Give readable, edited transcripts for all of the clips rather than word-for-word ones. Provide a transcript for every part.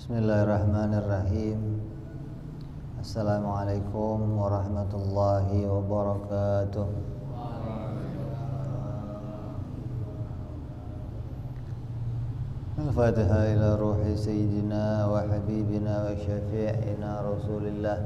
Bismillahirrahmanirrahim. Assalamualaikum warahmatullahi wabarakatuh. Al-Fatihah ila ruhi sayyidina wa habibina wa syafi'ina Rasulillah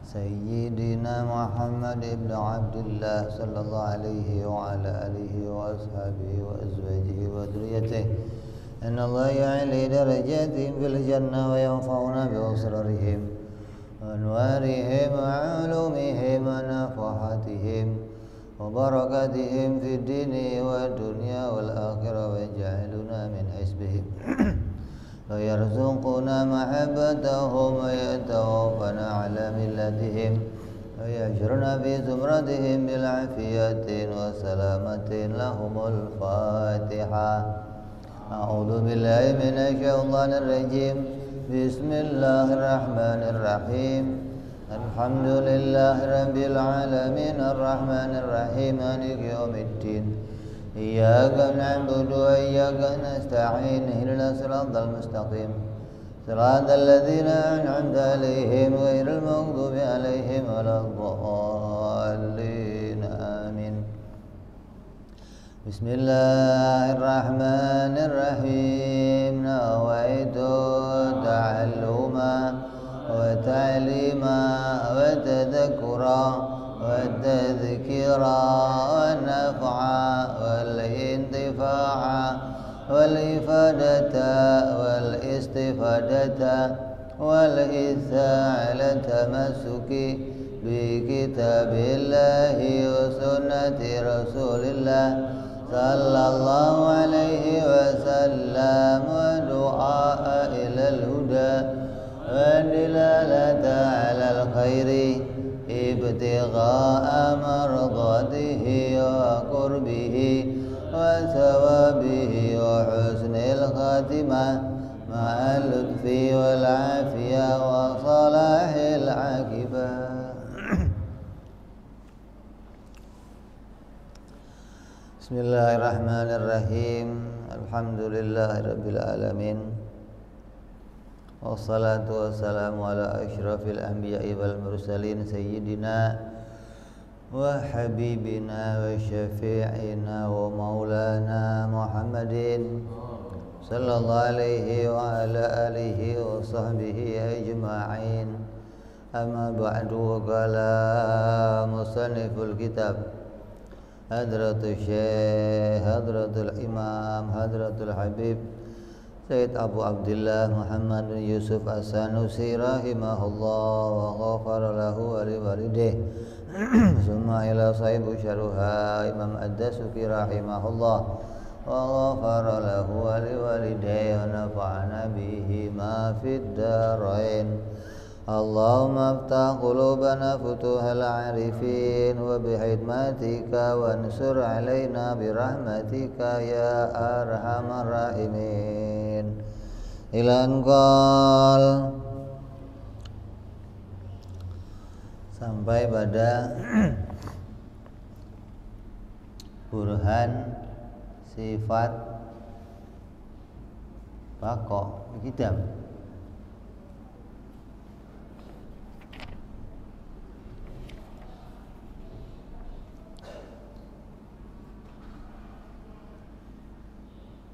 Sayyidina Muhammad ibn Abdullah sallallahu alaihi wa ala alihi wa ashabihi wa azwajihi wa dhurriyyatihi. Inna Allah ya'li darajatihim fil jannah wa yanfa'una bi asrarihim wa anwarihim wa ulumihim wa nafahatihim wa barakatihim fid dini wa dunya wal akhirah wa yaj'aluna min hisbihim wa yarzuquna mahabbatahum wa yatawaffana ala millatihim wa yajruna fi zumratihim bil afiyatin wa salamatin lahumul Fatihah. A'udzu billahi minasyaitonir rajim. Bismillahirrahmanirrahim. Alhamdulillahirabbil alamin arrahmanir rahim maliki yaumiddin. Iyyaka na'budu wa iyyaka nasta'in. Ihdinas siratal mustaqim. Siratal ladzina an'amta 'alaihim ghairil maghdubi 'alaihim waladdallin. Amin. Bismillahirrahmanirrahim. Nawaitu ta'alluma wa ta'lima wa tadhakkura wa tadhkira wa naf'a wal intifa'a wal ifadata wal istifadata wal hitha ala tamassuki bi kitabillahi wa sunnati rasulillah sallallahu alaihi wasallam wa du'a ilal huda wa dilalata alal khairi ibtigha'a mardatihi wa qurbihi wa thawabihi wa husnil khatimah ma'al lutfi wal afiyah wa salahil aqibah. Bismillahirrahmanirrahim. Alhamdulillahirabbil alamin. Wassalatu wassalamu ala asyrafil anbiya'i wal mursalin sayyidina wa habibina wa syafi'ina wa maulana Muhammadin sallallahu alaihi wa ala alihi wa sahbihi ajma'in. Amma ba'du, wa qala musanniful kitab Hadratul Syekh, Hadratul Imam, Hadratul Habib Sayyid Abu Abdullah Muhammad bin Yusuf As-Sanusi rahimahullah wa ghafara lahu wa liwalidayh. Summa ila sahibu syaruha Imam Ad-Dasuki rahimahullah wa ghafara lahu wa liwalidayh wa nafa'ana bihi ma fid darain. Allahumma aftah qulubana futuhal arifin wa bihidmatika wa ansur alaina birahmatika ya arhamar rahimin. Ilan qal, sampai pada burhan sifat baqa kitab.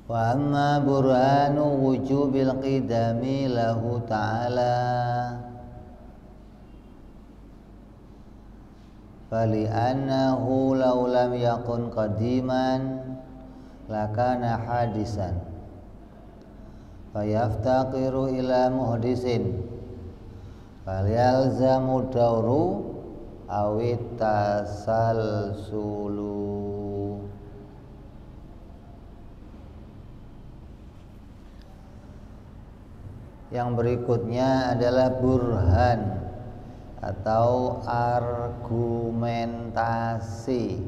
Wa amma burhanu wujubil qidami lahu ta'ala fali annahu law lam yakun qadiman lakana hadisan fayaftaqiru ila muhdisin falyalzamu dawru awit tasalsulu. Yang berikutnya adalah burhan atau argumentasi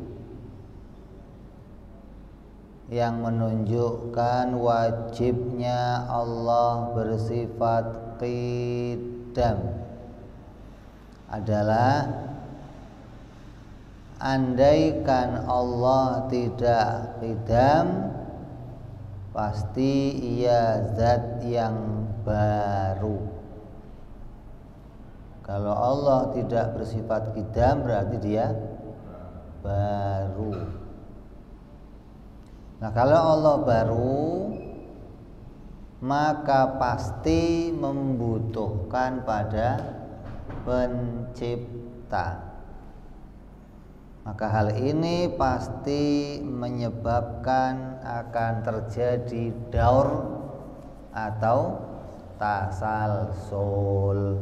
yang menunjukkan wajibnya Allah bersifat qidam adalah andaikan Allah tidak qidam, pasti ia zat yang baru. Kalau Allah tidak bersifat qidam berarti dia baru. Nah, kalau Allah baru maka pasti membutuhkan pada pencipta. Maka hal ini pasti menyebabkan akan terjadi daur atau tasalsul,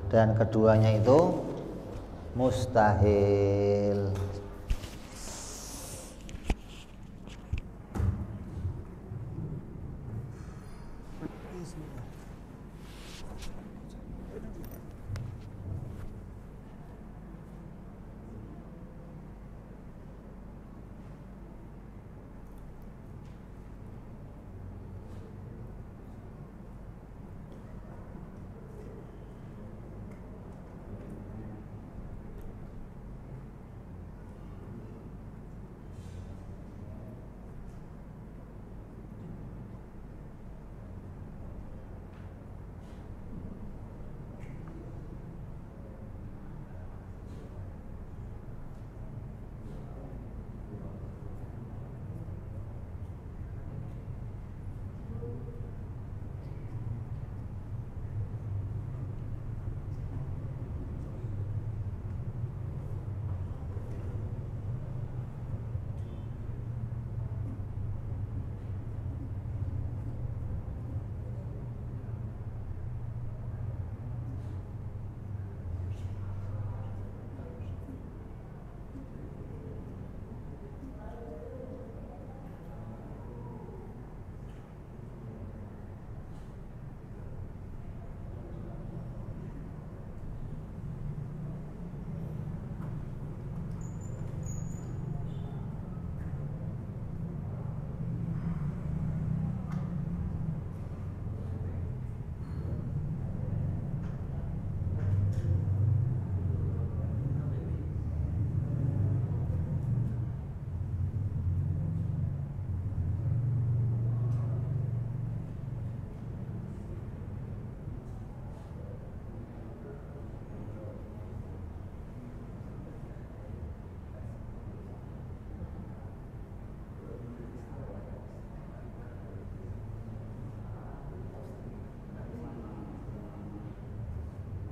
dan keduanya itu mustahil.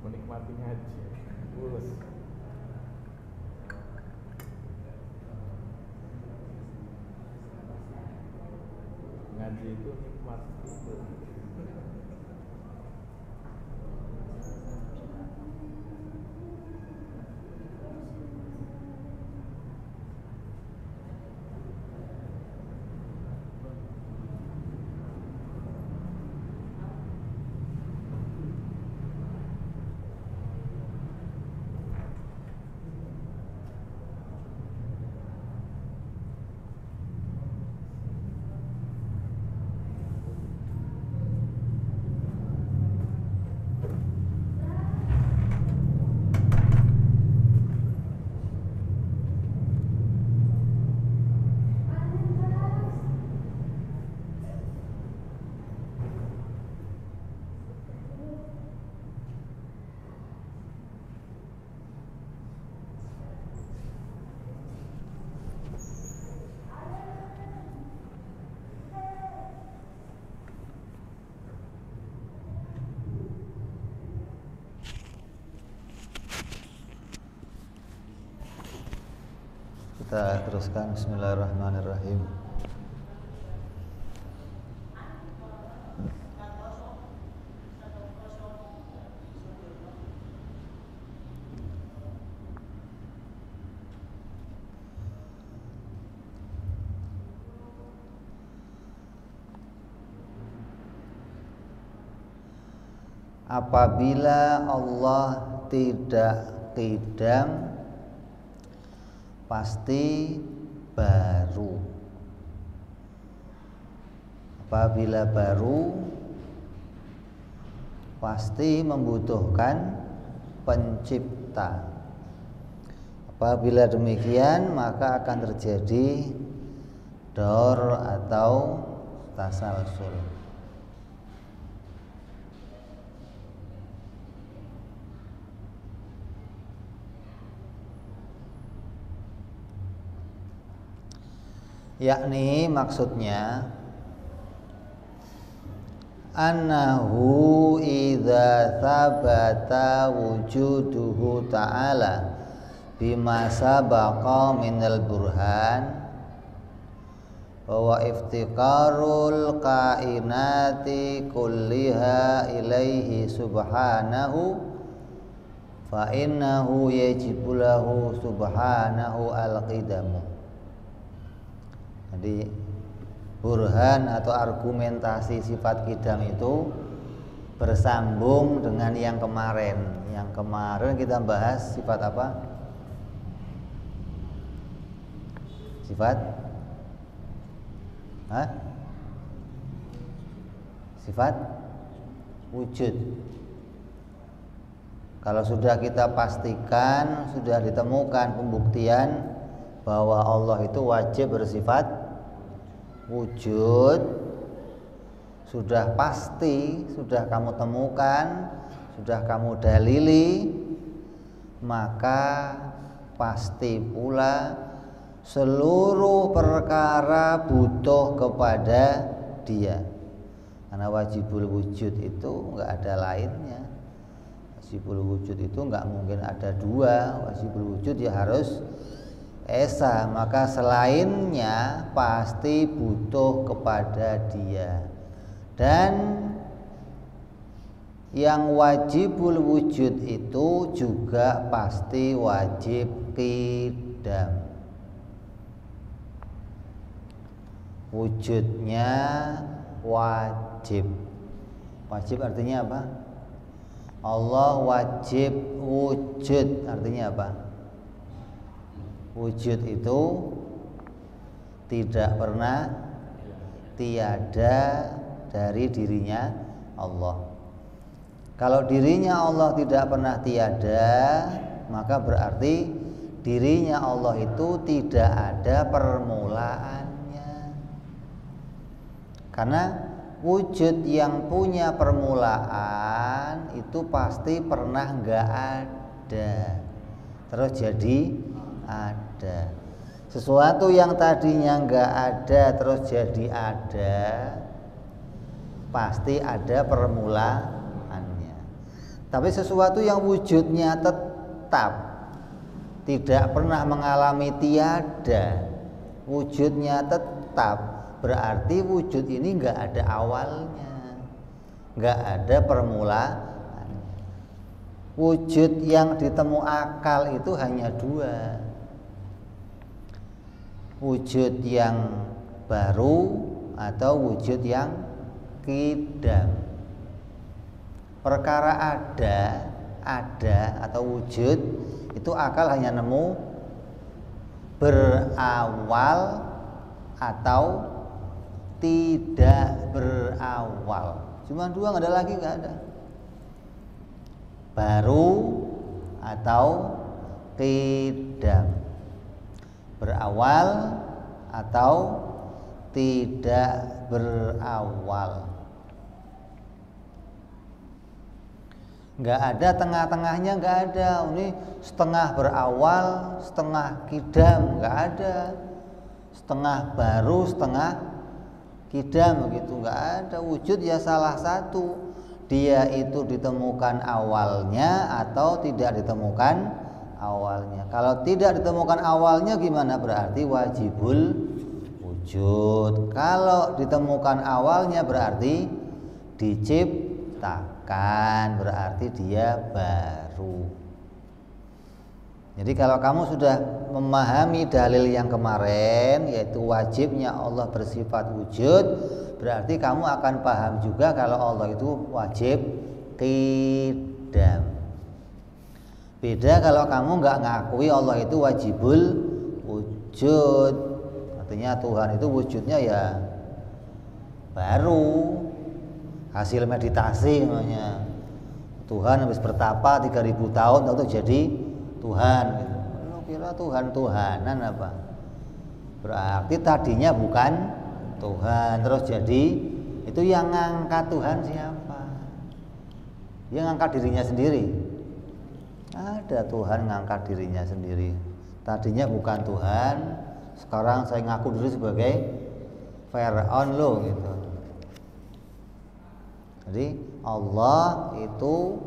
Menikmati ngaji, mulus. Ngaji itu nikmat. Kita teruskan. Bismillahirrahmanirrahim. Apabila Allah tidak qidam pasti baru. Apabila baru pasti membutuhkan pencipta. Apabila demikian maka akan terjadi daur atau tasalsul. Yakni maksudnya annahu idza thabata wujuduhu ta'ala bima sabaqa minal burhan wa iftiqarul kainati kulliha ilaihi subhanahu fa innahu yajibu lahu subhanahu al-qidamu. Jadi burhan atau argumentasi sifat qidam itu bersambung dengan yang kemarin. Yang kemarin kita bahas sifat apa? Sifat sifat wujud. Kalau sudah kita pastikan, sudah ditemukan pembuktian bahwa Allah itu wajib bersifat wujud, sudah pasti, sudah kamu temukan, sudah kamu dalili, maka pasti pula seluruh perkara butuh kepada Dia. Karena wajibul wujud itu enggak ada lainnya. Wajibul wujud itu enggak mungkin ada dua. Wajibul wujud ya harus esa, maka selainnya pasti butuh kepada Dia. Dan yang wajibul wujud itu juga pasti wajib qidam. Wujudnya wajib. Wajib artinya apa? Allah wajib wujud artinya apa? Wujud itu tidak pernah tiada dari dirinya Allah. Kalau dirinya Allah tidak pernah tiada, maka berarti dirinya Allah itu tidak ada permulaannya. Karena wujud yang punya permulaan itu pasti pernah enggak ada, terus jadi ada. Sesuatu yang tadinya enggak ada terus jadi ada, pasti ada permulaannya. Tapi sesuatu yang wujudnya tetap, tidak pernah mengalami tiada, wujudnya tetap, berarti wujud ini enggak ada awalnya, enggak ada permulaan. Wujud yang ditemu akal itu hanya dua. Wujud yang baru atau wujud yang qidam. Perkara ada atau wujud itu akal hanya nemu berawal atau tidak berawal. Cuma dua, nggak ada lagi, nggak ada. Baru atau qidam. Berawal atau tidak berawal. Nggak ada tengah-tengahnya, nggak ada. Ini setengah berawal, setengah qidam, nggak ada. Setengah baru, setengah qidam, begitu, nggak ada. Wujud ya salah satu. Dia itu ditemukan awalnya atau tidak ditemukan awalnya. Kalau tidak ditemukan awalnya gimana? Berarti wajibul wujud. Kalau ditemukan awalnya berarti diciptakan, berarti dia baru. Jadi kalau kamu sudah memahami dalil yang kemarin, yaitu wajibnya Allah bersifat wujud, berarti kamu akan paham juga kalau Allah itu wajib qidam. Beda kalau kamu nggak ngakui Allah itu wajibul wujud. Artinya Tuhan itu wujudnya ya baru, hasil meditasi namanya. Tuhan habis bertapa 3000 tahun lalu jadi Tuhan gitu. Lu kira Tuhan-Tuhanan apa? Berarti tadinya bukan Tuhan. Terus jadi itu yang ngangkat Tuhan siapa? Yang ngangkat dirinya sendiri. Ada Tuhan ngangkat dirinya sendiri. Tadinya bukan Tuhan, sekarang saya ngaku diri sebagai Firaun loh gitu. Jadi Allah itu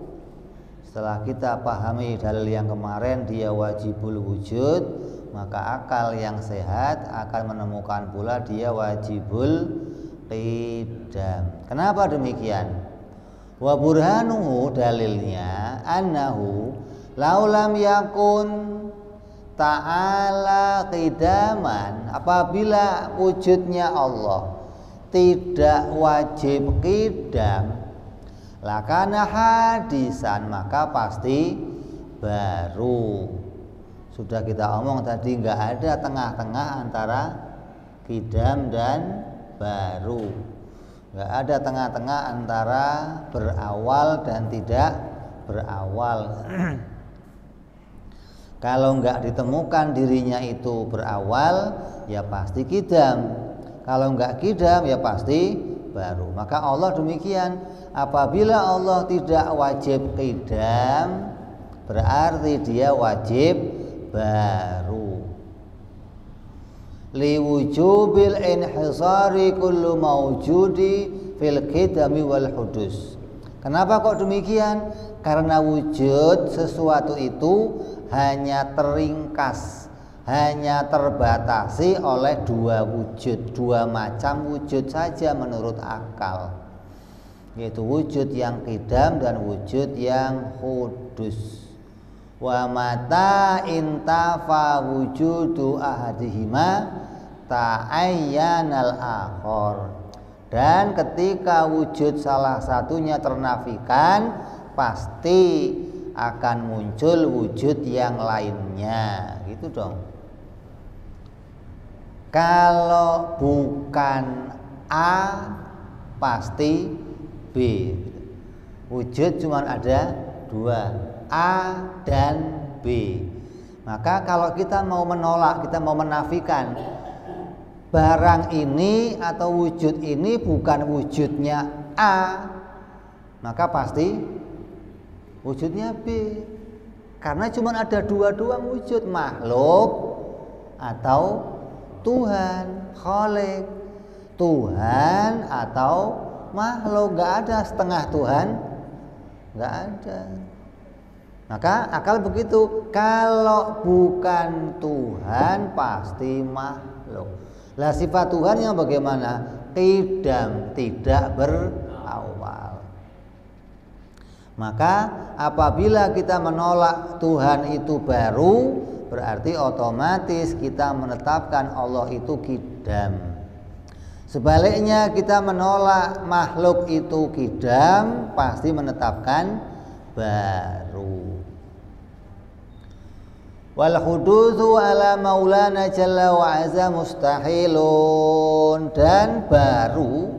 setelah kita pahami dalil yang kemarin dia wajibul wujud, maka akal yang sehat akan menemukan pula dia wajibul qidam. Kenapa demikian? Wa burhanuhu, dalilnya annahu laulam yakun ta'ala qidaman, apabila wujudnya Allah tidak wajib qidam, lakana hadisan, maka pasti baru. Sudah kita omong tadi, nggak ada tengah-tengah antara qidam dan baru. Nggak ada tengah-tengah antara berawal dan tidak berawal. Kalau nggak ditemukan dirinya itu berawal, ya pasti qidam. Kalau nggak qidam, ya pasti baru. Maka Allah demikian, apabila Allah tidak wajib qidam, berarti dia wajib baru. Liwujubil inhisari kullu mawjudi fil qidami wal hudus. Kenapa kok demikian? Karena wujud sesuatu itu hanya teringkas, hanya terbatasi oleh dua wujud, dua macam wujud saja menurut akal, yaitu wujud yang qidam dan wujud yang hudus. Wa mata intafa wujudu ahadihima ta'ayyanal akhar. Dan ketika wujud salah satunya ternafikan, pasti akan muncul wujud yang lainnya. Gitu dong. Kalau bukan A, pasti B. Wujud cuma ada dua, A dan B. Maka kalau kita mau menolak, kita mau menafikan barang ini atau wujud ini bukan wujudnya A, maka pasti wujudnya B. Karena cuma ada dua wujud, makhluk atau Tuhan, Khalik. Tuhan atau makhluk, nggak ada setengah Tuhan, nggak ada. Maka akal begitu, kalau bukan Tuhan pasti makhluk. Lah sifat Tuhan yang bagaimana? Qidam, tidak berawal. Maka apabila kita menolak Tuhan itu baru, berarti otomatis kita menetapkan Allah itu qidam. Sebaliknya kita menolak makhluk itu qidam, pasti menetapkan baru. Wal hudutsu ala maulana jalla wa azza mustahilun. Dan baru,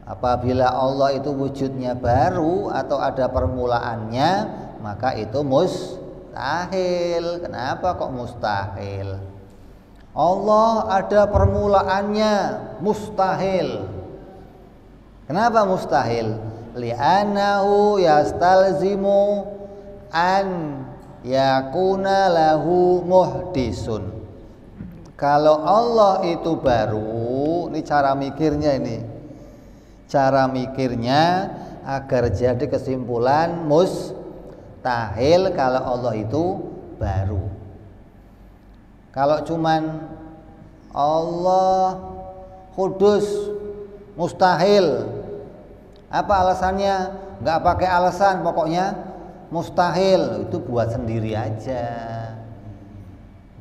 apabila Allah itu wujudnya baru atau ada permulaannya, maka itu mustahil. Kenapa kok mustahil? Allah ada permulaannya, mustahil. Kenapa mustahil? Li'annahu yastalzimu an yakuna lahu muhdisun. Kalau Allah itu baru, ini cara mikirnya ini. Cara mikirnya agar jadi kesimpulan mustahil kalau Allah itu baru. Kalau cuman Allah kudus, mustahil. Apa alasannya? Nggak pakai alasan, pokoknya mustahil. Itu buat sendiri aja,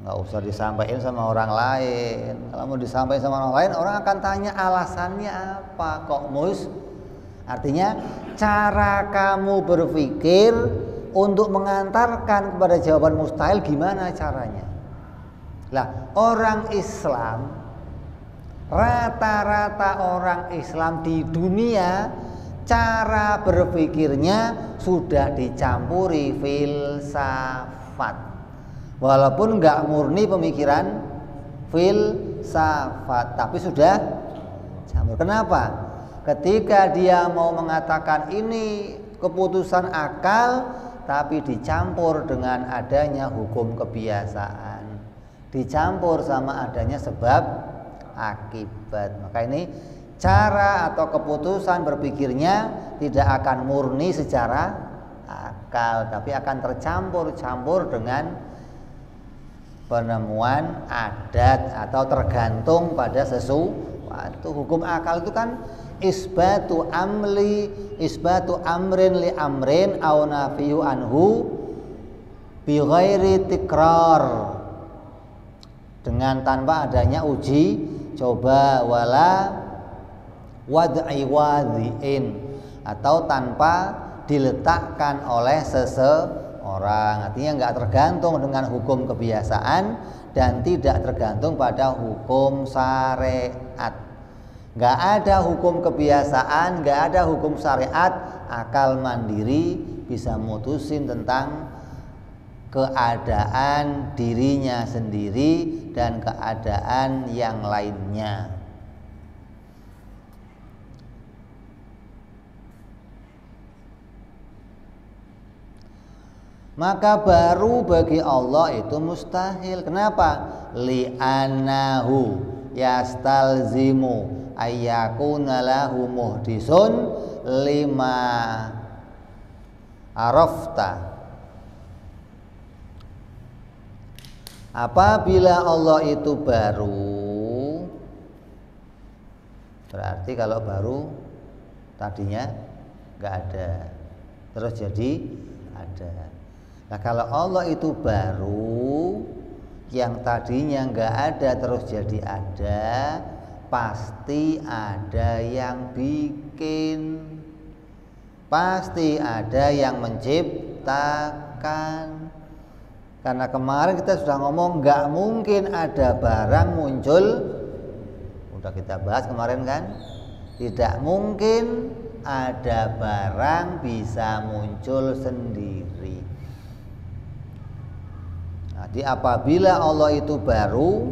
nggak usah disampaikan sama orang lain. Kalau mau disampaikan sama orang lain, orang akan tanya alasannya apa kok artinya cara kamu berpikir untuk mengantarkan kepada jawaban mustahil gimana caranya. Lah orang Islam, rata-rata orang Islam di dunia, cara berpikirnya sudah dicampuri filsafat. Walaupun nggak murni pemikiran filsafat, tapi sudah campur. Kenapa? Ketika dia mau mengatakan ini keputusan akal, tapi dicampur dengan adanya hukum kebiasaan, dicampur sama adanya sebab akibat. Maka ini cara atau keputusan berpikirnya tidak akan murni secara akal, tapi akan tercampur-campur dengan penemuan adat atau tergantung pada sesuatu. Hukum akal itu kan isbatu amrin li amrin au nafiyu anhu bi ghairi tikrar, dengan tanpa adanya uji coba, wala wad'i wadhi'in, atau tanpa diletakkan oleh seseorang. Artinya enggak tergantung dengan hukum kebiasaan dan tidak tergantung pada hukum syariat. Enggak ada hukum kebiasaan, enggak ada hukum syariat, akal mandiri bisa mutusin tentang keadaan dirinya sendiri dan keadaan yang lainnya. Maka baru bagi Allah itu mustahil. Kenapa? Li'annahu yastalzimu ayyakuna lahu muhdisun lima arafta. Apabila Allah itu baru, berarti kalau baru tadinya nggak ada, terus jadi ada. Nah, kalau Allah itu baru, yang tadinya nggak ada terus jadi ada, pasti ada yang bikin, pasti ada yang menciptakan. Karena kemarin kita sudah ngomong nggak mungkin ada barang muncul, udah kita bahas kemarin kan, tidak mungkin ada barang bisa muncul sendiri. Jadi apabila Allah itu baru,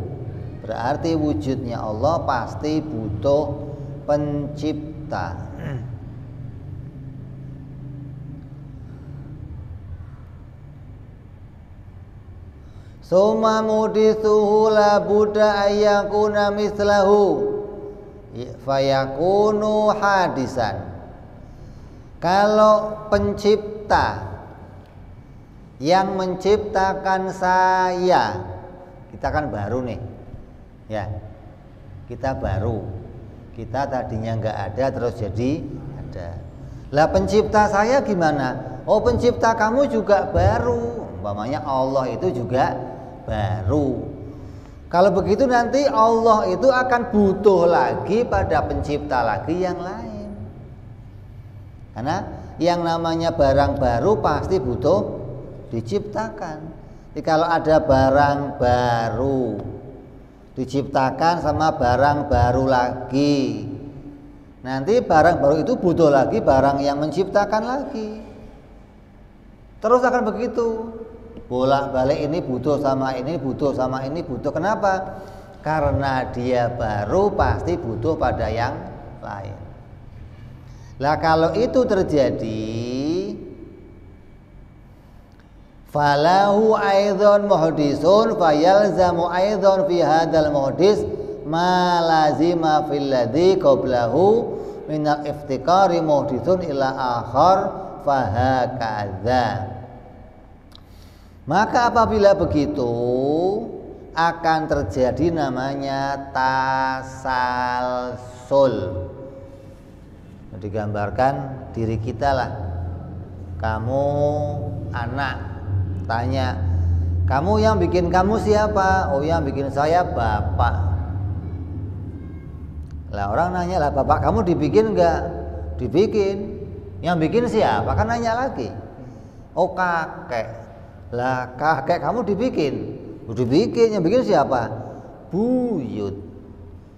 berarti wujudnya Allah pasti butuh pencipta. Summa mudithuhu la budda ayyakuna mislahu fayakunu hadisan. Kalau pencipta yang menciptakan saya, kita kan baru nih, ya, kita baru, kita tadinya nggak ada terus jadi ada. Lah pencipta saya gimana? Oh, pencipta kamu juga baru, umpamanya Allah itu juga baru. Kalau begitu nanti Allah itu akan butuh lagi pada pencipta lagi yang lain, karena yang namanya barang baru pasti butuh diciptakan. Jadi kalau ada barang baru diciptakan sama barang baru lagi, nanti barang baru itu butuh lagi barang yang menciptakan lagi. Terus akan begitu, bolak-balik, ini butuh sama ini, butuh sama ini, butuh. Kenapa? Karena dia baru pasti butuh pada yang lain. Lah kalau itu terjadi, falahu aidzon muhdisun fayalzamu aidzon fi hadzal muhdis ma lazima fil ladzi qablahu minal iftikari muhdisun ila akhar fahakadza. Maka apabila begitu akan terjadi namanya tasalsul. Digambarkan diri kita lah, kamu anak, tanya, kamu yang bikin kamu siapa? Oh, yang bikin saya bapak. Lah orang nanya, lah bapak kamu dibikin enggak? Dibikin. Yang bikin siapa? Kan nanya lagi. Oh, kakek. Lah kakek kamu dibikin? Dibikin. Yang bikin siapa? Buyut.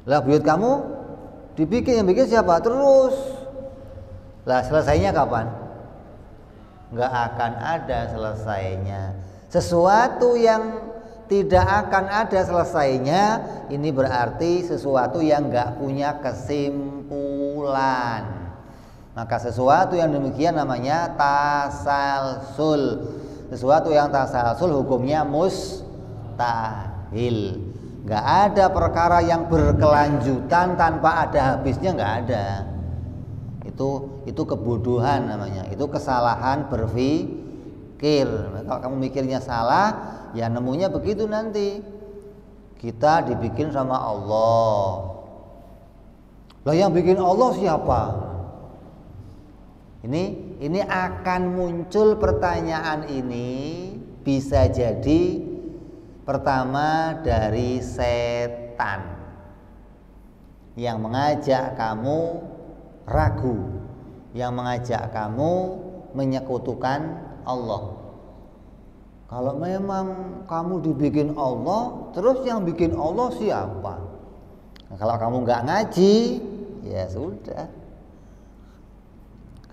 Lah buyut kamu dibikin, yang bikin siapa? Terus. Lah selesainya kapan? Nggak akan ada selesainya. Sesuatu yang tidak akan ada selesainya. Ini berarti sesuatu yang nggak punya kesimpulan. Maka sesuatu yang demikian namanya tasalsul. Sesuatu yang tasalsul hukumnya mustahil. Nggak ada perkara yang berkelanjutan tanpa ada habisnya, nggak ada. Itu kebodohan namanya. Itu kesalahan berpikir. Kalau kamu mikirnya salah, ya nemunya begitu nanti. Kita dibikin sama Allah. Lah yang bikin Allah siapa? Ini akan muncul pertanyaan ini, bisa jadi pertama dari setan yang mengajak kamu ragu, yang mengajak kamu menyekutukan Allah. Kalau memang kamu dibikin Allah, terus yang bikin Allah siapa? Nah, kalau kamu nggak ngaji, ya sudah,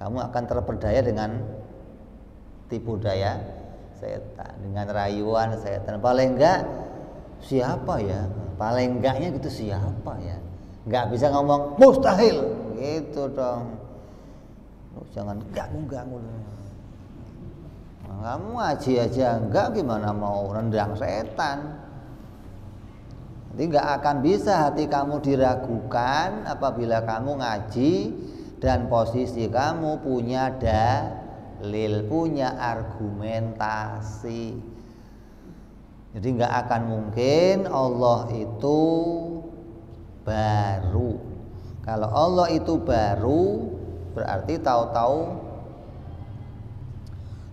kamu akan terperdaya dengan tipu daya setan, dengan rayuan setan. Paling enggak siapa ya? Paling enggaknya gitu siapa ya? Enggak bisa ngomong mustahil gitu dong. Jangan ganggu. Nah, kamu ngaji aja enggak, gimana mau rendang setan? Nanti enggak akan bisa hati kamu diragukan apabila kamu ngaji dan posisi kamu punya dalil, punya argumentasi. Jadi nggak akan mungkin Allah itu baru. Kalau Allah itu baru, berarti tahu-tahu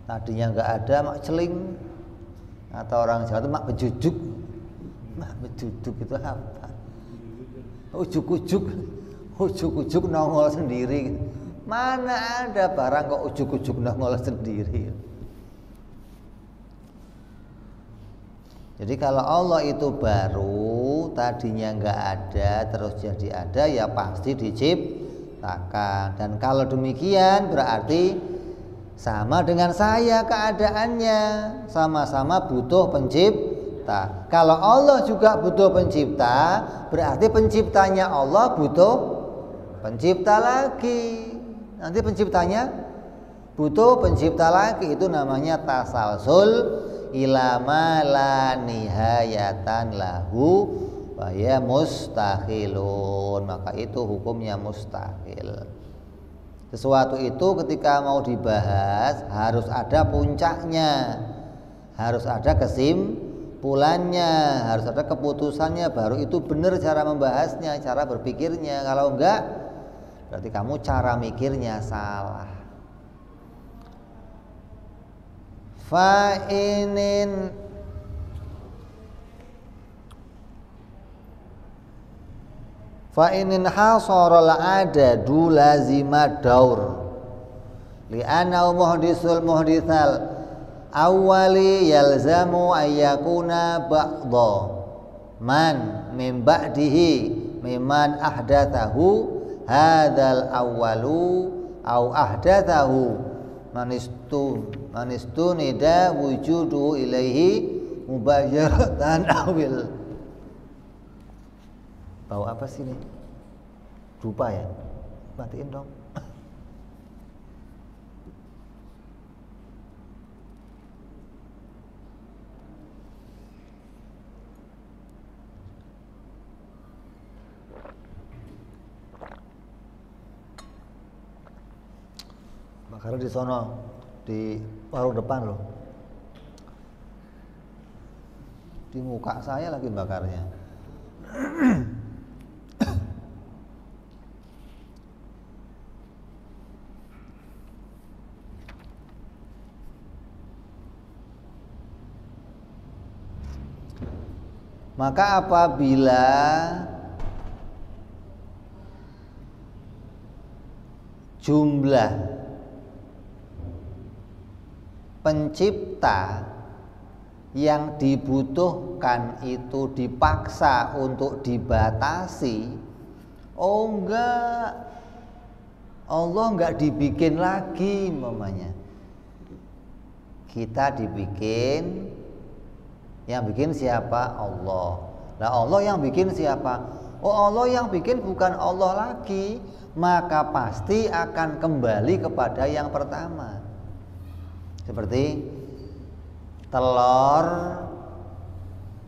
tadinya nggak ada, mak celing, atau orang Jawa itu mak bejujuk. Mak bejujuk itu apa? Ujuk-ujuk nongol sendiri. Mana ada barang kok ujuk-ujuk nongol sendiri. Jadi kalau Allah itu baru, tadinya nggak ada terus jadi ada, ya pasti diciptakan. Dan kalau demikian berarti sama dengan saya keadaannya, sama-sama butuh pencipta. Kalau Allah juga butuh pencipta, berarti penciptanya Allah butuh pencipta lagi. Nanti penciptanya butuh pencipta lagi. Itu namanya tasalsul ila ma la nihayatan lahu wa ya mustahilun. Maka itu hukumnya mustahil. Sesuatu itu ketika mau dibahas harus ada puncaknya, harus ada kesimpulannya, harus ada keputusannya, baru itu benar cara membahasnya, cara berpikirnya. Kalau enggak, berarti kamu cara mikirnya salah. Fa'inin hasaral adadu lazima daur li'annahu muhditsal awwali yalzamu ayyakuna ba'dha man min ba'dihi mimman ahdathahu hadzal awwalu au ahdathahu manistunida wujudu ilaihi mubayyaratan awil. Bau apa sih ini? Dupa ya? Matiin dong. Karena di sono, di warung depan loh, di muka saya lagi bakarnya. Maka apabila jumlah pencipta yang dibutuhkan itu dipaksa untuk dibatasi, oh enggak, Allah enggak dibikin lagi umpamanya. Kita dibikin Yang bikin siapa? Allah. Nah, Allah yang bikin siapa? Oh, Allah yang bikin bukan Allah lagi, maka pasti akan kembali kepada yang pertama. Seperti telur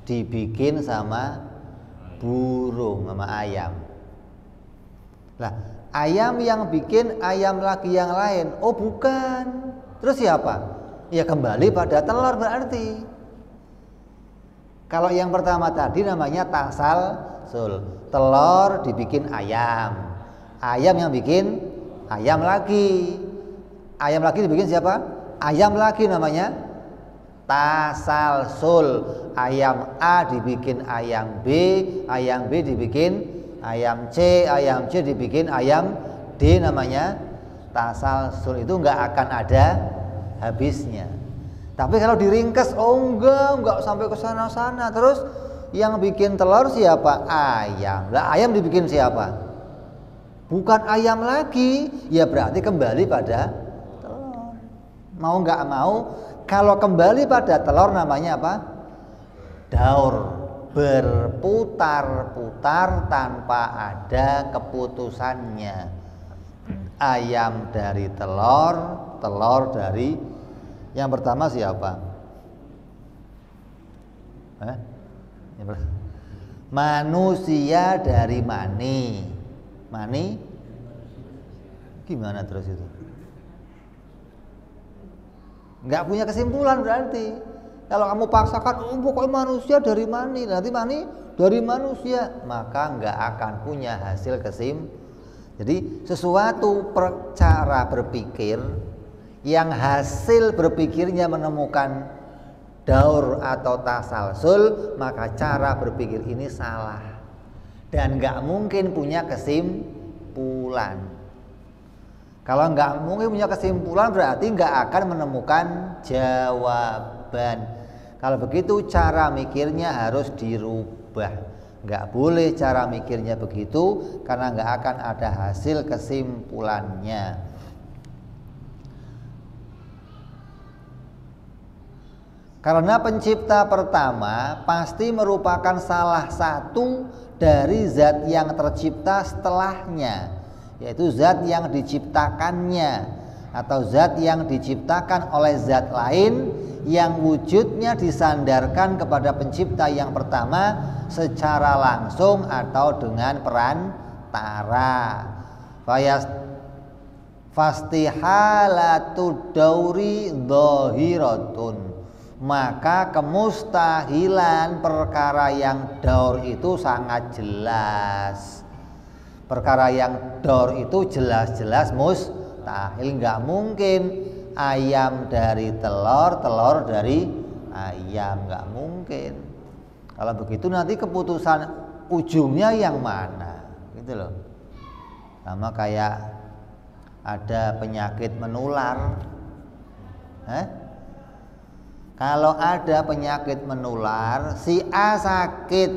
dibikin sama burung, sama ayam. Lah, ayam yang bikin ayam lagi yang lain. Oh, bukan. Terus siapa? Ya kembali pada telur berarti. Kalau yang pertama tadi namanya tasalsul. Telur dibikin ayam. Ayam yang bikin ayam lagi. Ayam lagi dibikin siapa? Ayam lagi namanya tasalsul. Ayam A dibikin ayam B, ayam B dibikin ayam C, ayam C dibikin ayam D, namanya tasalsul. Itu nggak akan ada habisnya. Tapi kalau diringkas, oh enggak sampai ke sana-sana. Terus yang bikin telur siapa? Ayam. Lah, ayam dibikin siapa? Bukan ayam lagi. Ya berarti kembali pada telur. Mau nggak mau, kalau kembali pada telur namanya apa? Daur. Berputar-putar tanpa ada keputusannya. Ayam dari telur, telur dari yang pertama siapa? Manusia dari mani. Mani gimana terus itu? Nggak punya kesimpulan berarti. Kalau kamu paksakan, oh, pokoknya manusia dari mani, nanti mani dari manusia, maka nggak akan punya hasil kesimpulan. Jadi sesuatu cara berpikir yang hasil berpikirnya menemukan daur atau tasalsul, maka cara berpikir ini salah dan nggak mungkin punya kesimpulan. Kalau nggak mungkin punya kesimpulan, berarti nggak akan menemukan jawaban. Kalau begitu cara mikirnya harus dirubah. Nggak boleh cara mikirnya begitu, karena nggak akan ada hasil kesimpulannya. Karena pencipta pertama pasti merupakan salah satu dari zat yang tercipta setelahnya, yaitu zat yang diciptakannya atau zat yang diciptakan oleh zat lain yang wujudnya disandarkan kepada pencipta yang pertama secara langsung atau dengan perantara. Fastihalatu dauri dhahiratun. Maka kemustahilan perkara yang daur itu sangat jelas. Perkara yang daur itu jelas-jelas mustahil. Nggak mungkin ayam dari telur, telur dari ayam, nggak mungkin. Kalau begitu nanti keputusan ujungnya yang mana, gitu loh. Sama kayak ada penyakit menular. Kalau ada penyakit menular, si A sakit,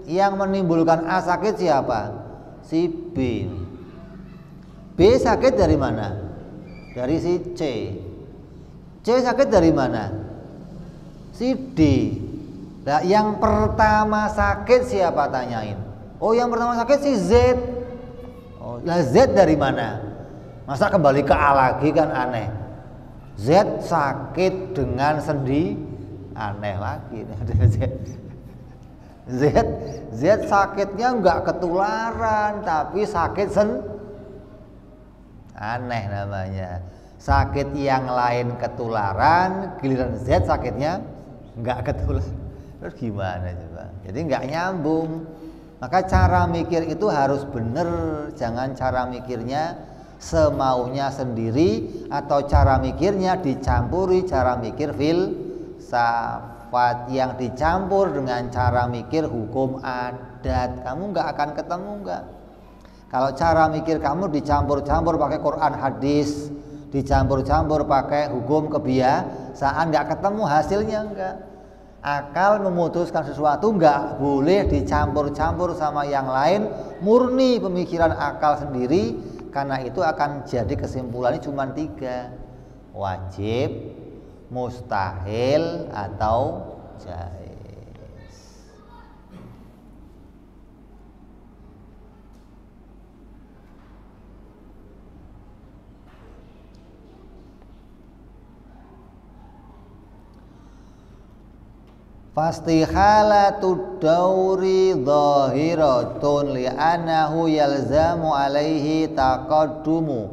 yang menimbulkan A sakit siapa? Si B. B sakit dari mana? Dari si C. C sakit dari mana? Si D. Nah, yang pertama sakit siapa, tanyain? Oh, yang pertama sakit si Z. Oh, lah Z dari mana? Masa kembali ke A lagi, kan aneh. Z sakit dengan sendi, aneh lagi. Z sakitnya enggak ketularan, tapi sakit aneh namanya. Sakit yang lain ketularan, giliran Z sakitnya enggak ketularan. Terus gimana coba? Jadi enggak nyambung. Maka cara mikir itu harus benar, jangan cara mikirnya semaunya sendiri atau cara mikirnya dicampuri cara mikir filsafat yang dicampur dengan cara mikir hukum adat. Kamu nggak akan ketemu nggak. Kalau cara mikir kamu dicampur-campur pakai Quran hadis, dicampur-campur pakai hukum kebiasaan, nggak ketemu hasilnya nggak. Akal memutuskan sesuatu nggak boleh dicampur-campur sama yang lain, murni pemikiran akal sendiri. Karena itu akan jadi kesimpulannya cuma 3, wajib, mustahil, atau jaiz. Fastihalatu dauri dhahiratun li'annahu yalzamu alaihi taqaddumu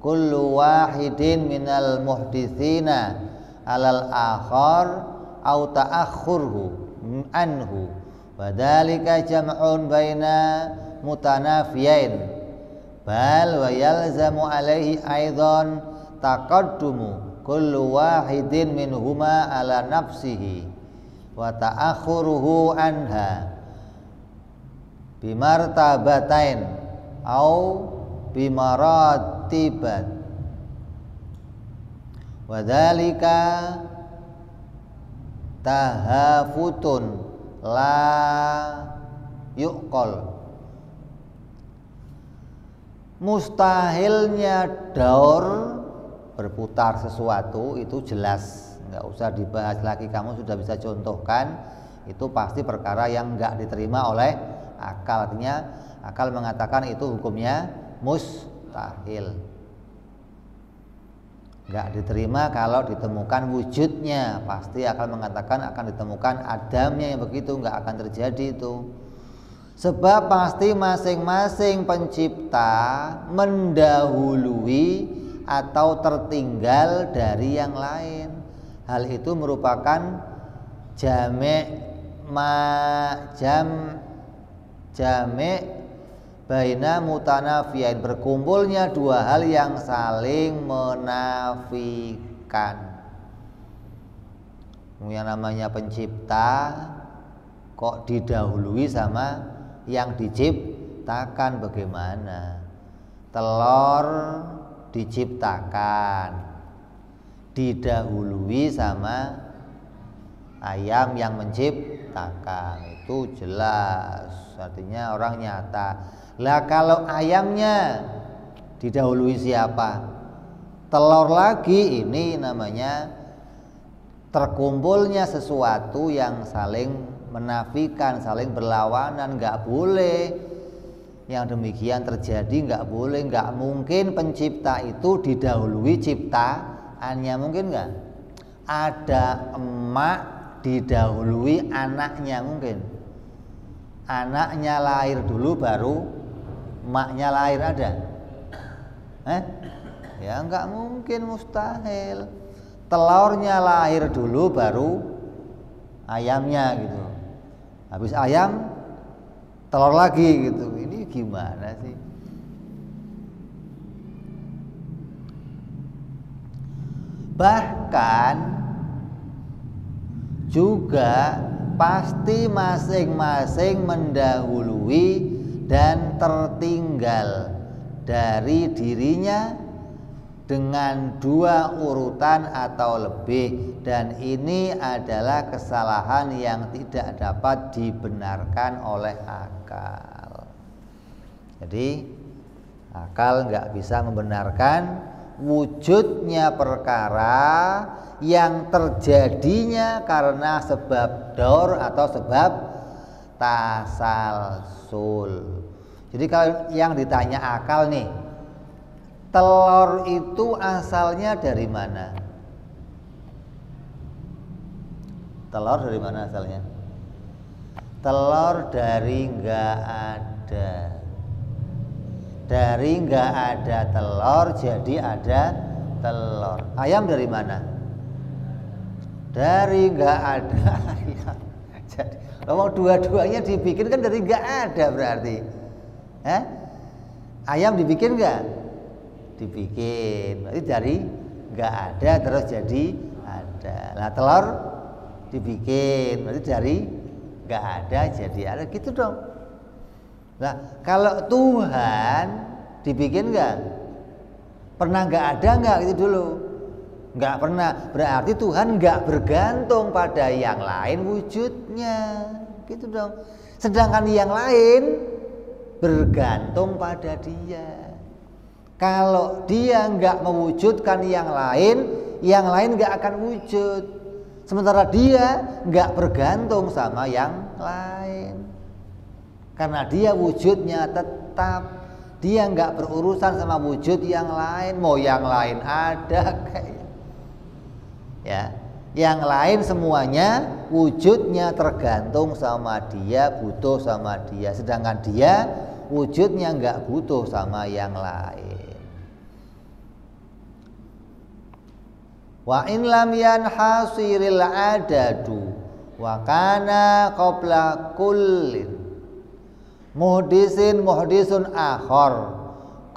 kullu wahidin minal muhditsina alal akhar au ta'akhurhu anhu wa dzalika jam'un baina mutanafiyain bal wa yalzamu alaihi aidan taqaddumu kullu wahidin minhuma ala nafsihi wa ta'akhuruhu anha bimartabatain au bimaratibat wa dzalika tahafutun la yuqal. Mustahilnya daur berputar sesuatu itu jelas, nggak usah dibahas lagi, kamu sudah bisa contohkan. Itu pasti perkara yang nggak diterima oleh akal. Artinya akal mengatakan itu hukumnya mustahil, nggak diterima kalau ditemukan wujudnya. Pasti akal mengatakan akan ditemukan adamnya, yang begitu nggak akan terjadi itu. Sebab pasti masing-masing pencipta mendahului atau tertinggal dari yang lain. Hal itu merupakan jami' baina mutanafiyain, berkumpulnya dua hal yang saling menafikan. Yang namanya pencipta kok didahului sama yang diciptakan? Bagaimana? Telur diciptakan didahului sama ayam yang menciptakan, itu jelas, artinya orang nyata. Lah kalau ayamnya didahului siapa? Telur lagi. Ini namanya terkumpulnya sesuatu yang saling menafikan, saling berlawanan. Nggak boleh yang demikian terjadi, nggak boleh. Nggak mungkin pencipta itu didahului ciptaannya, mungkin nggak? Ada emak didahului anaknya, mungkin? Anaknya lahir dulu baru emaknya lahir, ada? Ya nggak mungkin, mustahil. Telurnya lahir dulu baru ayamnya gitu. Habis ayam telur lagi gitu. Ini gimana sih? Bahkan juga pasti masing-masing mendahului dan tertinggal dari dirinya dengan dua urutan atau lebih, dan ini adalah kesalahan yang tidak dapat dibenarkan oleh akal. Jadi akal nggak bisa membenarkan wujudnya perkara yang terjadinya karena sebab daur atau sebab tasalsul. Jadi kalau yang ditanya akal nih, telur itu asalnya dari mana? Telur dari mana asalnya? Telur dari nggak ada. Dari nggak ada telur jadi ada telur. Ayam dari mana? Dari nggak ada ayam. Jadi ngomong dua-duanya dibikin kan dari nggak ada berarti. Ayam dibikin nggak? Dibikin, berarti dari nggak ada terus jadi ada. Nah telur dibikin, berarti dari nggak ada jadi ada, gitu dong. Nah kalau Tuhan dibikin nggak? Pernah nggak ada nggak? Gitu dulu. Nggak pernah, berarti Tuhan nggak bergantung pada yang lain wujudnya, gitu dong. Sedangkan yang lain bergantung pada Dia. Kalau Dia nggak mewujudkan yang lain nggak akan wujud. Sementara Dia nggak bergantung sama yang lain, karena Dia wujudnya tetap. Dia nggak berurusan sama wujud yang lain. Mau yang lain ada kayak ya, Yang lain semuanya wujudnya tergantung sama dia, butuh sama dia. Sedangkan dia wujudnya nggak butuh sama yang lain. Wa in lam yanhasiril adadu wa kana qabla kullin muhdisun akhar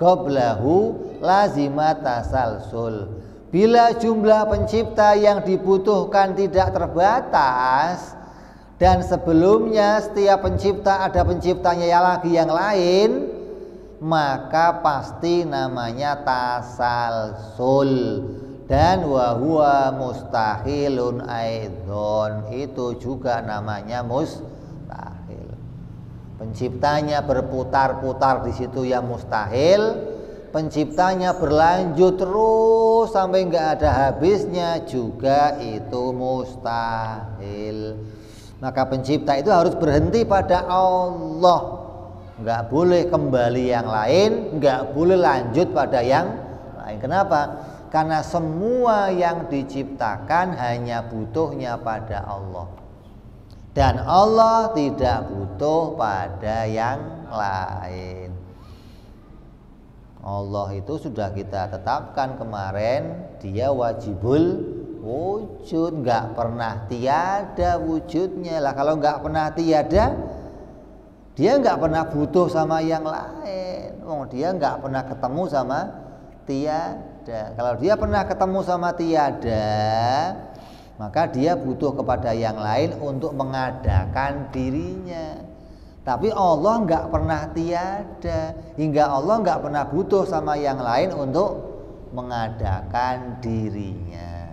qablahu lazima tasalsul. Bila jumlah pencipta yang dibutuhkan tidak terbatas dan sebelumnya setiap pencipta ada penciptanya yang lain, maka pasti namanya tasalsul. Dan wahuwa mustahilun aidon, itu juga namanya mustahil. Penciptanya berputar-putar di situ yang mustahil. Penciptanya berlanjut terus sampai nggak ada habisnya juga itu mustahil. Maka pencipta itu harus berhenti pada Allah, nggak boleh kembali yang lain, nggak boleh lanjut pada yang lain. Kenapa? Karena semua yang diciptakan hanya butuhnya pada Allah, dan Allah tidak butuh pada yang lain. Allah itu sudah kita tetapkan kemarin, dia wajibul wujud, nggak pernah tiada wujudnya. Lah kalau nggak pernah tiada, dia nggak pernah butuh sama yang lain. Dia nggak pernah ketemu sama tiada. Kalau dia pernah ketemu sama tiada, maka dia butuh kepada yang lain untuk mengadakan dirinya. Tapi Allah nggak pernah tiada, hingga Allah nggak pernah butuh sama yang lain untuk mengadakan dirinya.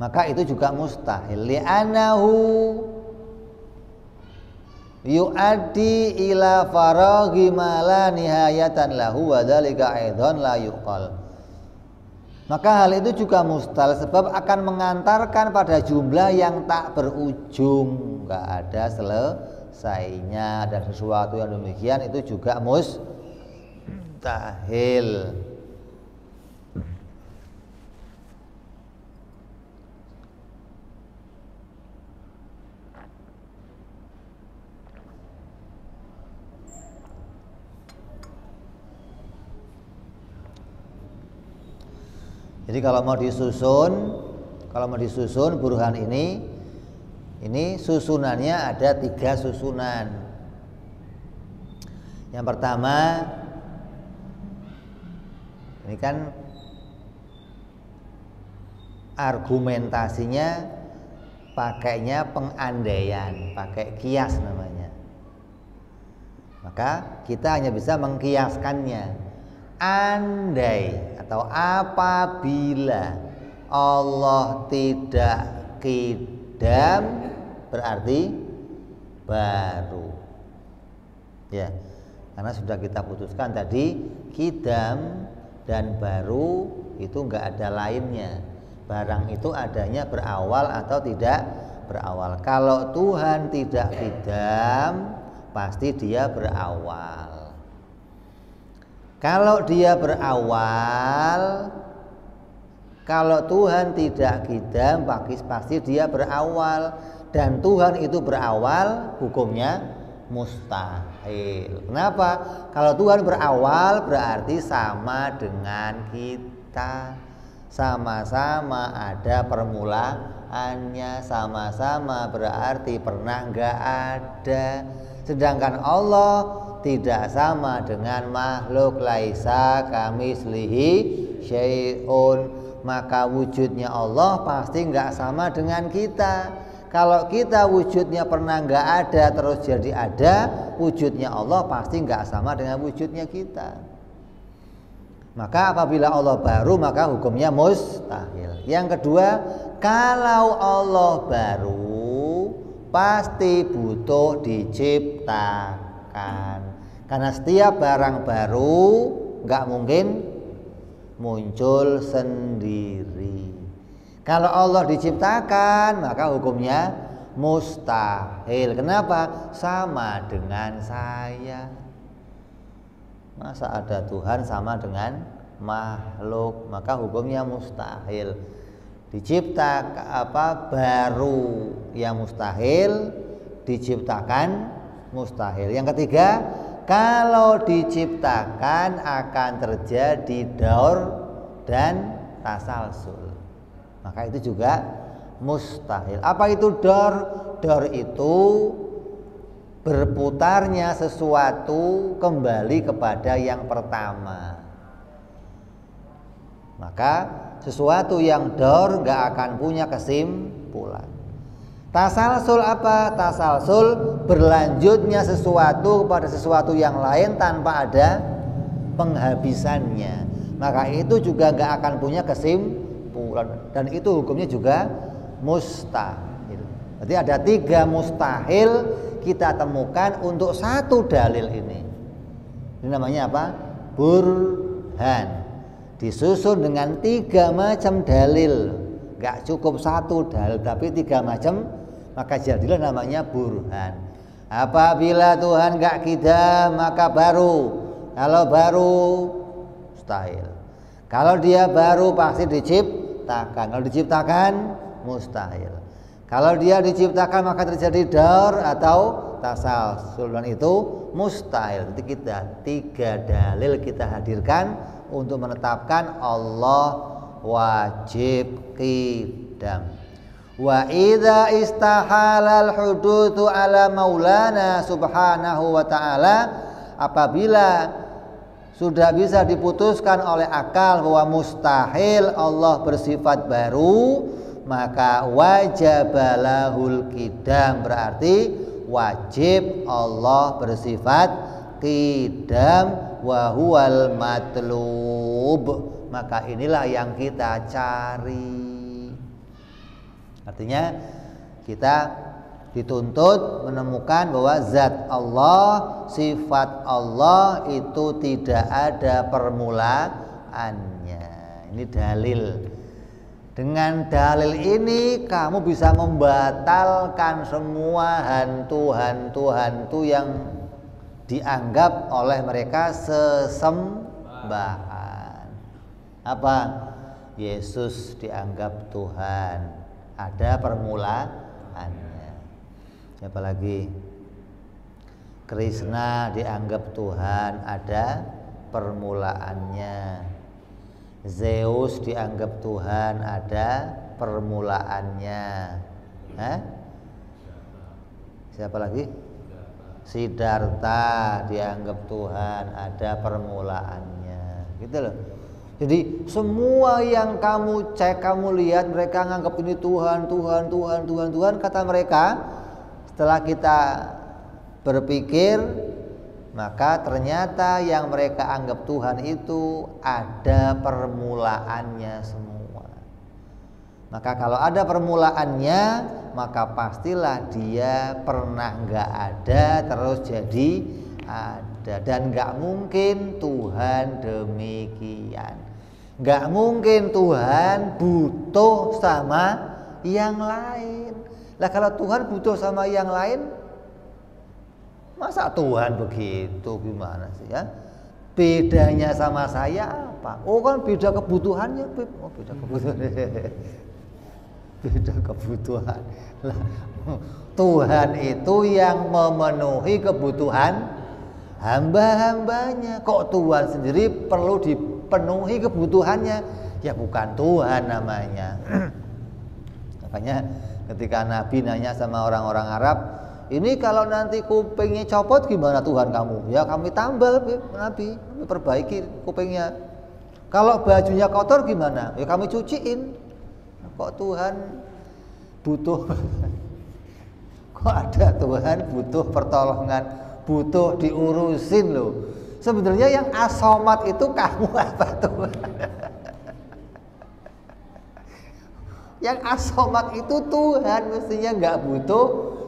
Maka itu juga mustahil. Li'anahu yu'addi ila faraghi ma la nihayatan lahu wa dzalika aidan la yuqal. Maka hal itu juga mustahil sebab akan mengantarkan pada jumlah yang tak berujung, nggak ada selesainya, dan sesuatu yang demikian itu juga mustahil. Jadi kalau mau disusun burhan ini susunannya ada 3 susunan. Yang pertama, ini kan argumentasinya pakainya pengandaian, pakai kias namanya. Maka kita hanya bisa mengkiaskannya. Andai atau apabila Allah tidak qidam berarti baru, ya, karena sudah kita putuskan tadi qidam dan baru itu enggak ada lainnya. Barang itu adanya berawal atau tidak berawal. Kalau Tuhan tidak qidam pasti dia berawal. Kalau dia berawal, kalau Tuhan tidak qidam pasti dia berawal, dan Tuhan itu berawal hukumnya mustahil. Kenapa? Kalau Tuhan berawal berarti sama dengan kita, sama-sama ada permulaannya, sama-sama berarti pernah nggak ada. Sedangkan Allah tidak sama dengan makhluk, laisa kamitslihi syai'un. Maka wujudnya Allah pasti nggak sama dengan kita. Kalau kita wujudnya pernah nggak ada terus jadi ada, wujudnya Allah pasti nggak sama dengan wujudnya kita. Maka apabila Allah baru maka hukumnya mustahil. Yang kedua, kalau Allah baru pasti butuh diciptakan. Karena setiap barang baru nggak mungkin muncul sendiri. Kalau Allah diciptakan maka hukumnya mustahil. Kenapa? Sama dengan saya. Masa ada Tuhan sama dengan makhluk, maka hukumnya mustahil. Dicipta baru yang mustahil, diciptakan mustahil. Yang ketiga, kalau diciptakan akan terjadi daur dan tasalsul, maka itu juga mustahil. Apa itu daur? Daur itu berputarnya sesuatu kembali kepada yang pertama. Maka sesuatu yang daur gak akan punya kesimpulan. Tasalsul apa? Tasalsul berlanjutnya sesuatu kepada sesuatu yang lain tanpa ada penghabisannya. Maka itu juga gak akan punya kesimpulan. Dan itu hukumnya juga mustahil. Jadi ada 3 mustahil kita temukan untuk satu dalil ini. Ini namanya apa? Burhan. Disusun dengan 3 macam dalil. Gak cukup satu dalil tapi 3 macam, maka jadilah namanya burhan. Apabila Tuhan gak kidam maka baru. Kalau baru mustahil. Kalau dia baru pasti diciptakan. Kalau diciptakan mustahil. Kalau dia diciptakan maka terjadi daur atau tasalsul, dan itu mustahil. Jadi kita 3 dalil kita hadirkan untuk menetapkan Allah wajib qidam. Wa idza istahalal hudutsu ala maulana subhanahu wa ta'ala, apabila sudah bisa diputuskan oleh akal bahwa mustahil Allah bersifat baru, maka wajabalahul qidam, berarti wajib Allah bersifat qidam wa huwal matlub, maka inilah yang kita cari. Artinya kita dituntut menemukan bahwa zat Allah, sifat Allah itu tidak ada permulaannya. Ini dalil. Dengan dalil ini kamu bisa membatalkan semua hantu-hantu yang dianggap oleh mereka sesembahan. Apa? Yesus dianggap Tuhan, ada permulaannya. Siapa lagi? Krishna dianggap Tuhan, ada permulaannya. Zeus dianggap Tuhan, ada permulaannya. Siapa lagi? Siddhartha dianggap Tuhan, ada permulaannya. Gitu loh. Jadi semua yang kamu cek, kamu lihat mereka nganggap ini Tuhan, Tuhan, Tuhan, Tuhan, Tuhan, kata mereka. Setelah kita berpikir, maka ternyata yang mereka anggap Tuhan itu ada permulaannya semua. Maka kalau ada permulaannya, maka pastilah dia pernah nggak ada terus jadi ada. Dan nggak mungkin Tuhan demikian. Nggak mungkin Tuhan butuh sama yang lain. Lah kalau Tuhan butuh sama yang lain, masa Tuhan begitu, gimana sih ya? Bedanya sama saya apa? Oh kan beda kebutuhannya, oh beda kebutuhan. Beda kebutuhan. Lah, Tuhan itu yang memenuhi kebutuhan hamba-hambanya. Kok Tuhan sendiri perlu dipenuhi kebutuhannya? Ya bukan Tuhan namanya. Makanya ketika Nabi nanya sama orang-orang Arab, ini kalau nanti kupingnya copot gimana Tuhan kamu? Ya kami tambal Nabi, kami perbaiki kupingnya. Kalau bajunya kotor gimana? Ya kami cuciin. Kok Tuhan butuh? Kok ada Tuhan butuh pertolongan, butuh diurusin loh. Sebenarnya yang asomat itu kamu apa Tuhan? Yang asomat itu Tuhan, mestinya nggak butuh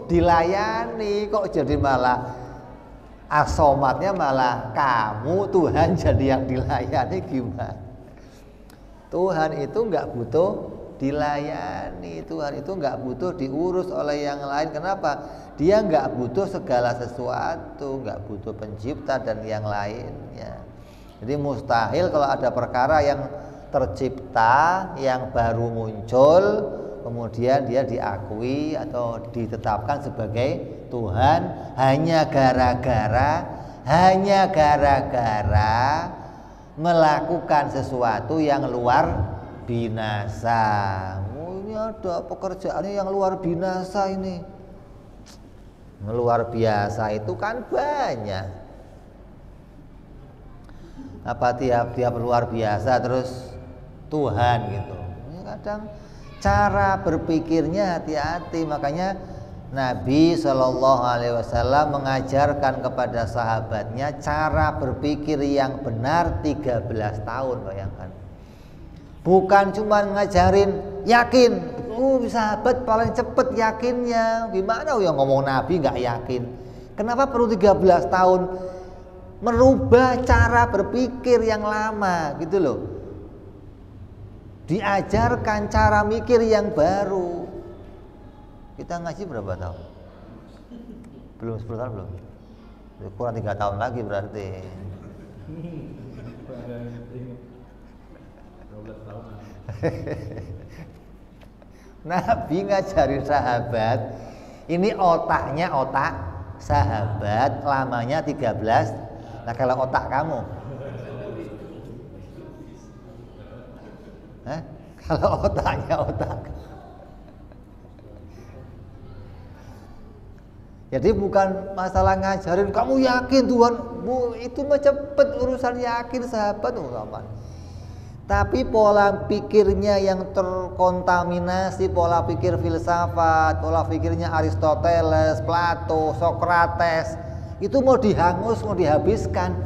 dilayani. Kok jadi malah asomatnya malah kamu, Tuhan jadi yang dilayani, gimana? Tuhan itu nggak butuh dilayani, Tuhan itu nggak butuh diurus oleh yang lain. Kenapa? Dia nggak butuh segala sesuatu, nggak butuh pencipta dan yang lainnya. Jadi mustahil kalau ada perkara yang tercipta, yang baru muncul, kemudian dia diakui atau ditetapkan sebagai Tuhan hanya gara-gara melakukan sesuatu yang luar binasa. Oh, ini ada pekerjaannya yang luar binasa ini. Luar biasa itu kan banyak. Apa tiap luar biasa terus Tuhan gitu. Ini kadang cara berpikirnya hati-hati, makanya Nabi Shallallahu Alaihi Wasallam mengajarkan kepada sahabatnya cara berpikir yang benar 13 tahun, bayangkan. Bukan cuma ngajarin yakin, sahabat paling cepet yakinnya. Gimana yang ngomong Nabi nggak yakin? Kenapa perlu 13 tahun? Merubah cara berpikir yang lama gitu loh. Diajarkan cara mikir yang baru. Kita ngaji berapa tahun? Belum 10 tahun belum? Kurang 3 tahun lagi berarti. 12 tahun. Nabi ngajarin sahabat, ini otaknya otak sahabat, lamanya 13. Nah kalau otak kamu, kalau otaknya otak, jadi bukan masalah ngajarin kamu yakin Tuhan, itu mah cepet urusan yakin sahabat kapan. Tapi pola pikirnya yang terkontaminasi, pola pikir filsafat, pola pikirnya Aristoteles, Plato, Sokrates, itu mau dihangus, mau dihabiskan.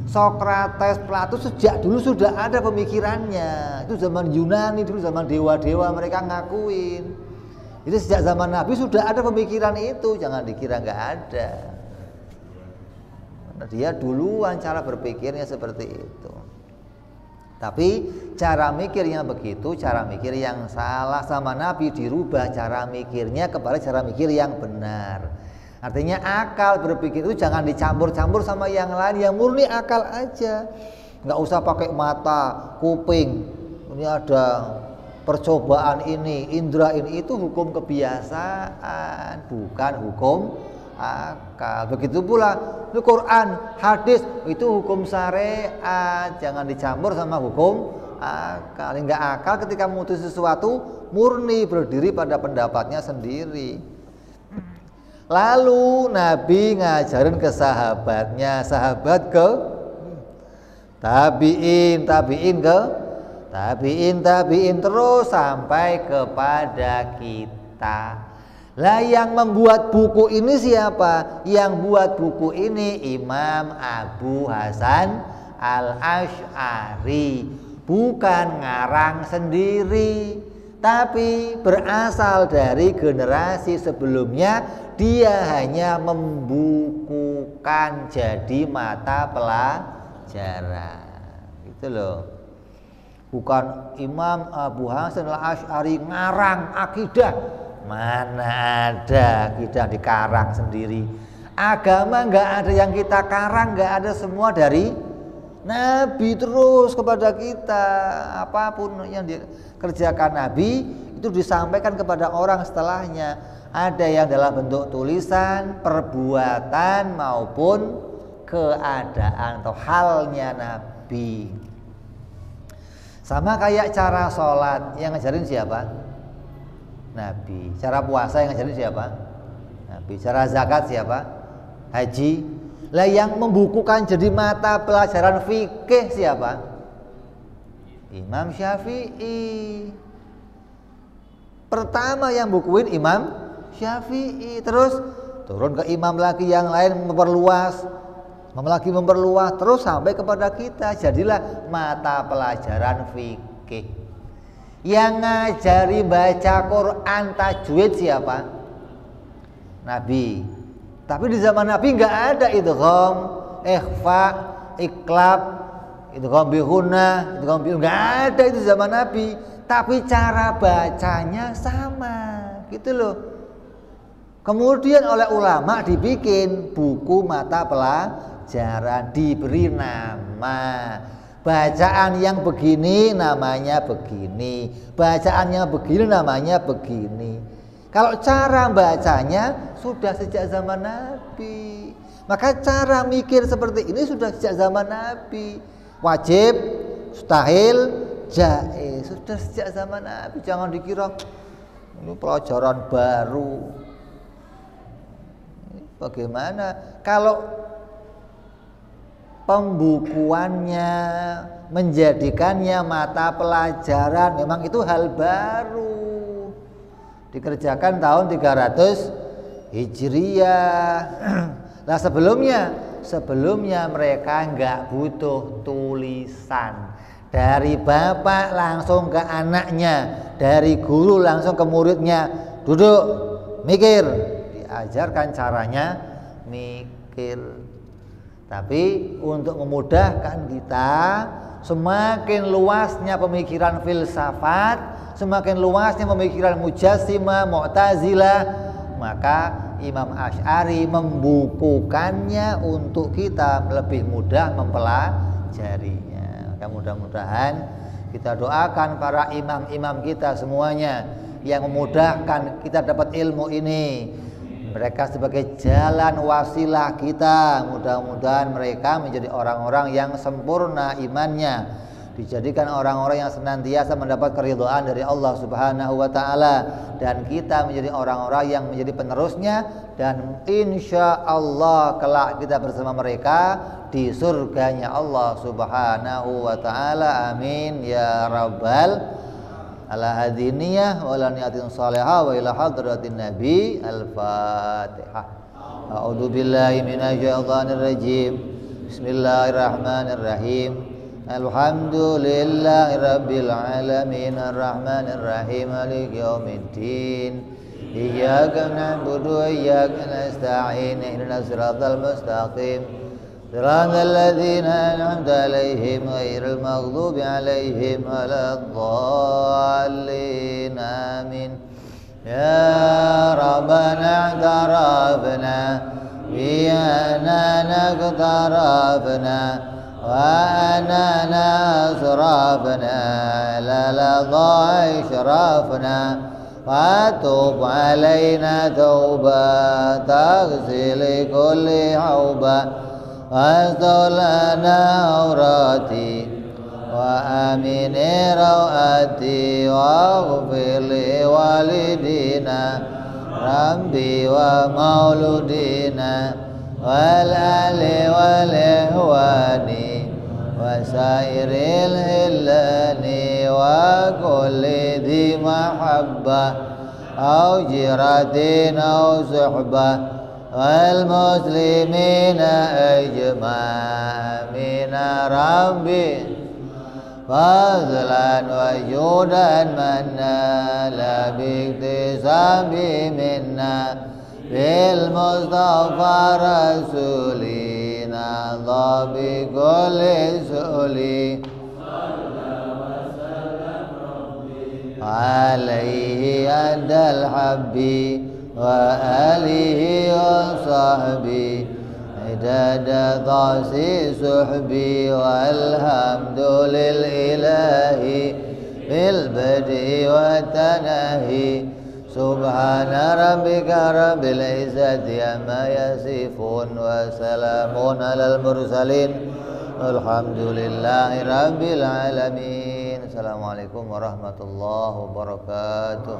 Sokrates, Plato sejak dulu sudah ada pemikirannya. Itu zaman Yunani dulu, zaman dewa-dewa mereka ngakuin. Itu sejak zaman Nabi sudah ada pemikiran itu, jangan dikira nggak ada. Karena dia duluan cara berpikirnya seperti itu. Tapi cara mikirnya begitu, cara mikir yang salah, sama Nabi dirubah cara mikirnya kepada cara mikir yang benar. Artinya akal berpikir itu jangan dicampur-campur sama yang lain, yang murni akal aja. Nggak usah pakai mata, kuping. Ini ada percobaan ini, indera ini, itu hukum kebiasaan, bukan hukum akal. Begitu pula itu Quran, hadis, itu hukum syariat, jangan dicampur sama hukum akal. Enggak akal ketika memutus sesuatu murni berdiri pada pendapatnya sendiri. Lalu Nabi ngajarin ke sahabatnya, sahabat ke tabiin terus sampai kepada kita. Lah yang membuat buku ini siapa? Yang buat buku ini Imam Abu Hasan Al-Asy'ari. Bukan ngarang sendiri, tapi berasal dari generasi sebelumnya. Dia hanya membukukan jadi mata pelajaran. Gitu loh. Bukan Imam Abu Hasan Al-Asy'ari ngarang akidah. Mana ada kita dikarang sendiri. Agama nggak ada yang kita karang, nggak ada, semua dari Nabi terus kepada kita. Apapun yang dikerjakan Nabi itu disampaikan kepada orang setelahnya. Ada yang dalam bentuk tulisan, perbuatan maupun keadaan atau halnya Nabi. Sama kayak cara sholat, yang ngajarin siapa? Nabi. Cara puasa yang ngajarin siapa? Nabi. Cara zakat siapa? Haji. Lah yang membukukan jadi mata pelajaran fikih siapa? Imam Syafi'i. Pertama yang bukuin Imam Syafi'i, terus turun ke imam lagi yang lain memperluas, terus sampai kepada kita. Jadilah mata pelajaran fikih. Yang ngajari baca Quran tajwid siapa? Nabi. Tapi di zaman Nabi nggak ada idgham, ikhfa, iklab, idgham bihunna, idgham bihunna, nggak ada itu zaman Nabi. Tapi cara bacanya sama, gitu loh. Kemudian oleh ulama dibikin buku mata pelajaran. pelajaran, diberi nama. Bacaan yang begini namanya begini, bacaan yang begini namanya begini. Kalau cara bacanya sudah sejak zaman Nabi, maka cara mikir seperti ini sudah sejak zaman Nabi. Wajib, mustahil, jaiz, sudah sejak zaman Nabi. Jangan dikira ini pelajaran baru. Bagaimana kalau pembukuannya, menjadikannya mata pelajaran, memang itu hal baru, dikerjakan tahun 300 Hijriah. Nah sebelumnya mereka nggak butuh tulisan, dari bapak langsung ke anaknya, dari guru langsung ke muridnya, duduk mikir, diajarkan caranya mikir. Tapi untuk memudahkan kita, semakin luasnya pemikiran filsafat, semakin luasnya pemikiran Mujassimah, Mu'tazilah, maka Imam Asy'ari membukukannya untuk kita lebih mudah mempelajarinya. Maka mudah-mudahan kita doakan para imam-imam kita semuanya yang memudahkan kita dapat ilmu ini. Mereka sebagai jalan wasilah kita, mudah-mudahan mereka menjadi orang-orang yang sempurna imannya, dijadikan orang-orang yang senantiasa mendapat keridhaan dari Allah Subhanahu wa taala, dan kita menjadi orang-orang yang menjadi penerusnya, dan insya Allah kelak kita bersama mereka di surganya Allah Subhanahu wa taala. Amin ya rabbal ala hadiniyah wa ala niyatin salihah wa ila hadratin nabi. Al-Fatihah. A'udzu billahi minasyaitonir rajim. Bismillahirrahmanirrahim. Alhamdulillahi rabbil alamin arrahmanir rahim maliki yaumiddin. Iyyaka na'budu wa iyyaka nasta'in. Ihdinas siratal mustaqim. صراط الذين أنعمت عليهم غير المغضوب عليهم ولا الضالين آمين. يا ربنا اعترفنا بأننا اقترفنا وأننا أسرفنا للظى إشرافنا وتوب علينا توبة تغسل كل حوبة واستر لنا عوراتي وآمن روآتي واغفر لوالدينا ربي ومولودينا والآل والإخوان وسائر الهلان وكل ذي محبة أو جيرة أو صحبة والمسلمين أجمعين ربي فضلا وجودا منا لا باكتساب منا بالمصطفى رسولنا الله بكل سؤلي عليه أدى الحب وآله وصحبه عدد طاسي سحبي والحمد للإله بالبدء والتناهي سبحان ربك رب العزة عما يصفون وسلام على المرسلين الحمد لله رب العالمين. Assalamualaikum warahmatullahi wabarakatuh.